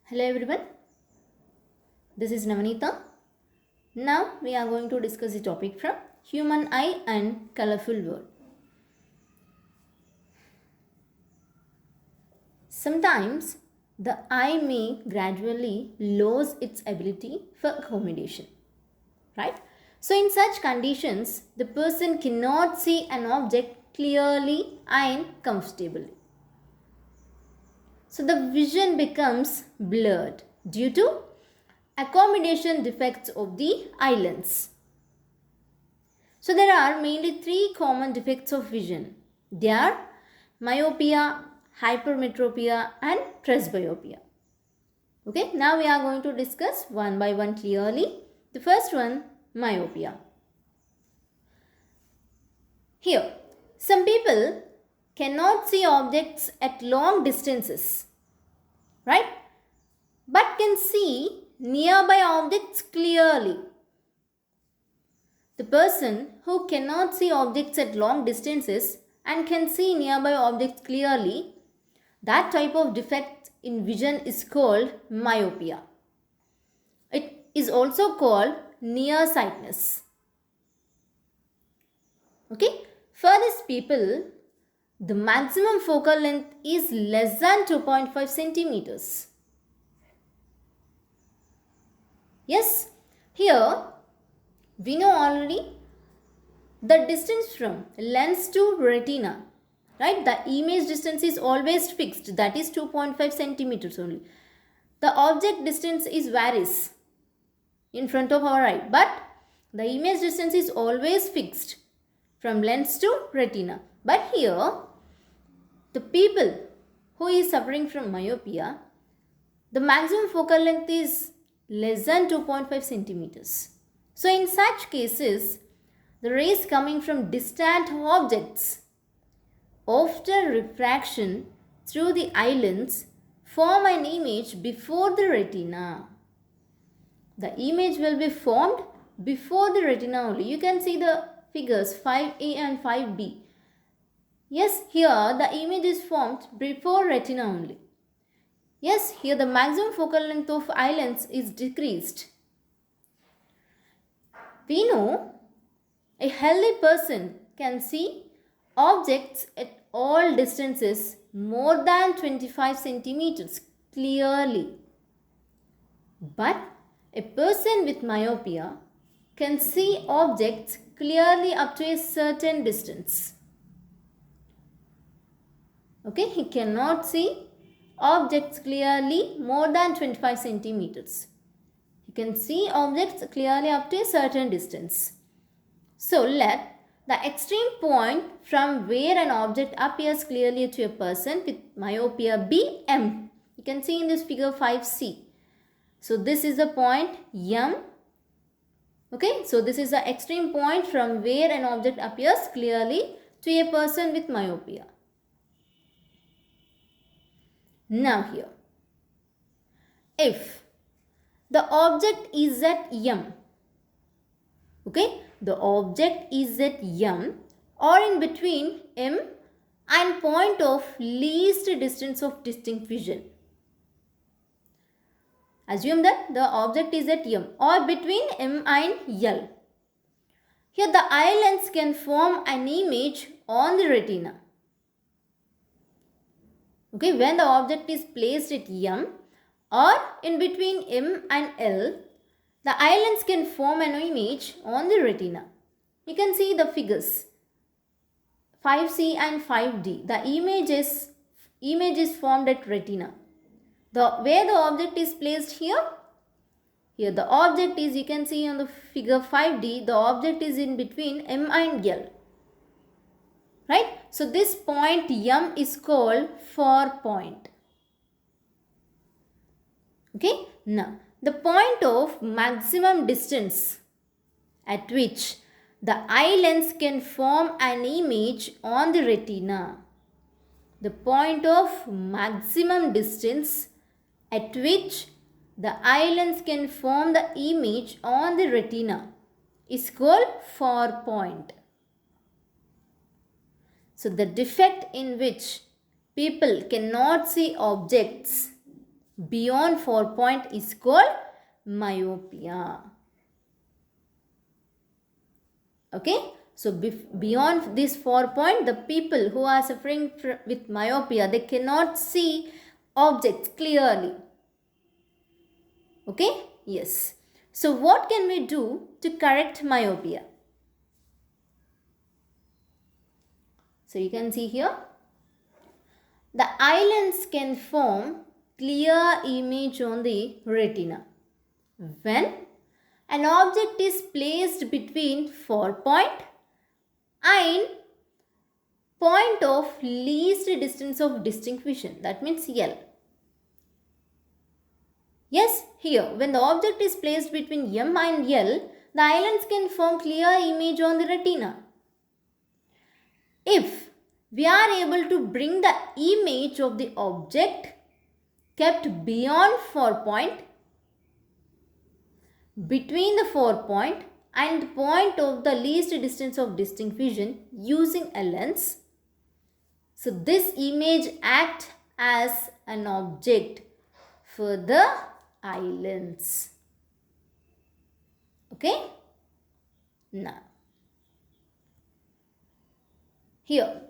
Hello everyone, this is Navanita. Now we are going to discuss the topic from Human Eye and Colorful World. Sometimes the eye may gradually lose its ability for accommodation, right? So in such conditions, the person cannot see an object clearly and comfortably. So the vision becomes blurred due to accommodation defects of the eye lens. So there are mainly three common defects of vision. They are myopia, hypermetropia and presbyopia. Okay, now we are going to discuss one by one clearly. The first one, myopia. Here, some people cannot see objects at long distances, right? But can see nearby objects clearly. The person who cannot see objects at long distances and can see nearby objects clearly, that type of defect in vision is called myopia. It is also called nearsightedness. Okay, for these people, the maximum focal length is less than 2.5 centimeters. Yes, here we know already the distance from lens to retina, right? The image distance is always fixed, that is 2.5 centimeters only. The object distance is varies in front of our eye, but the image distance is always fixed from lens to retina. But here, the people who is suffering from myopia, the maximum focal length is less than 2.5 centimeters. So in such cases, the rays coming from distant objects after refraction through the eye lens form an image before the retina. The image will be formed before the retina only. You can see the figures 5a and 5b. Yes, here the image is formed before retina only. Yes, here the maximum focal length of eye lens is decreased. We know a healthy person can see objects at all distances more than 25 centimeters clearly. But a person with myopia can see objects clearly up to a certain distance. Okay, he cannot see objects clearly more than 25 centimeters. He can see objects clearly up to a certain distance. So let the extreme point from where an object appears clearly to a person with myopia be M. You can see in this figure 5C. So this is the point M. Okay, so this is the extreme point from where an object appears clearly to a person with myopia. Now here, if the object is at M, okay, the object is at M or in between M and point of least distance of distinct vision. Assume that the object is at M or between M and L. Here the eye lens can form an image on the retina. Okay, when the object is placed at M or in between M and L, the eye lens can form an image on the retina. You can see the figures 5C and 5D. The image is formed at retina. Where the object is placed here the object is, you can see on the figure 5D, the object is in between M and L. Right? So this point M is called fore point. Okay? Now, the point of maximum distance at which the eye lens can form an image on the retina. The point of maximum distance at which the eye lens can form the image on the retina is called fore point. So the defect in which people cannot see objects beyond 4 point is called myopia. Okay, so beyond this 4 point, the people who are suffering with myopia, they cannot see objects clearly. Okay, yes. So what can we do to correct myopia? So you can see here, the eye lens can form clear image on the retina when an object is placed between 4 point and point of least distance of distinct vision, that means L. Yes, here when the object is placed between M and L, the eye lens can form clear image on the retina. If we are able to bring the image of the object kept beyond 4 point, between the 4 point and point of the least distance of distinct vision using a lens, so this image acts as an object for the eye lens. Okay? Now, here,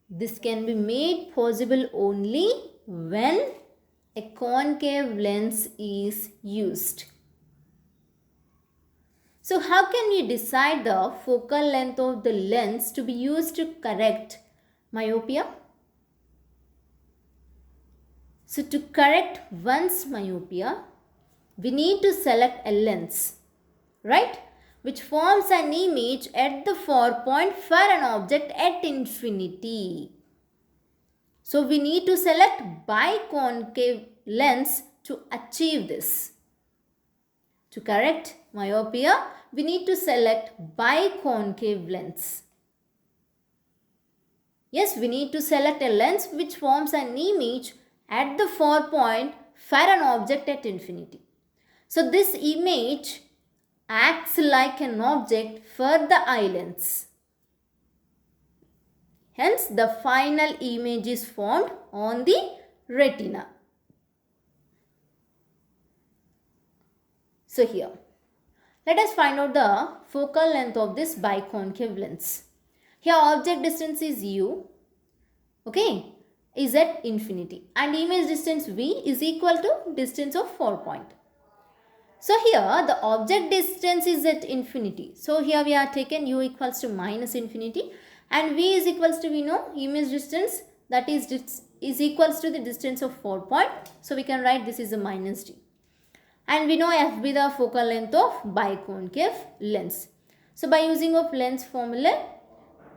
this can be made possible only when a concave lens is used. So how can we decide the focal length of the lens to be used to correct myopia? So to correct one's myopia, we need to select a lens, right, which forms an image at the 4 point for an object at infinity. So we need to select biconcave lens to achieve this. To correct myopia, we need to select biconcave lens. Yes, we need to select a lens which forms an image at the 4 point for an object at infinity. So this image acts like an object for the eye lens. Hence, the final image is formed on the retina. So here, let us find out the focal length of this biconcave lens. Here object distance is u, okay, is at infinity, and image distance v is equal to distance of 4 point. So here the object distance is at infinity. So here we are taken u equals to minus infinity, and v is equals to, we know, image distance, that is equals to the distance of 4 point. So we can write this is a minus d. And we know f be the focal length of biconcave lens. So by using of lens formula,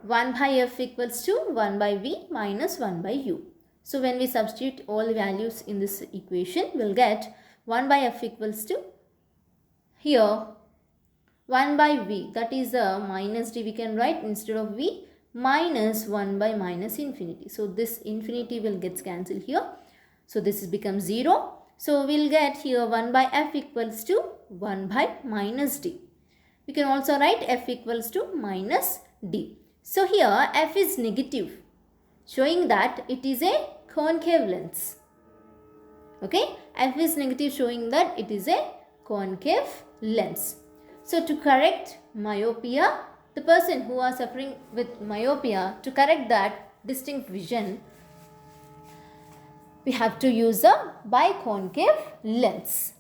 1 by f equals to 1 by v minus 1 by u. So when we substitute all the values in this equation, we'll get 1 by f equals to, here 1 by v, that is a minus d, we can write instead of v, minus 1 by minus infinity. So this infinity will get cancelled here. So this becomes 0. So we'll get here 1 by f equals to 1 by minus d. We can also write f equals to minus d. So here f is negative, showing that it is a concave lens. Okay, f is negative, showing that it is a concave lens. So to correct myopia, the person who are suffering with myopia, to correct that distinct vision, we have to use a biconcave lens.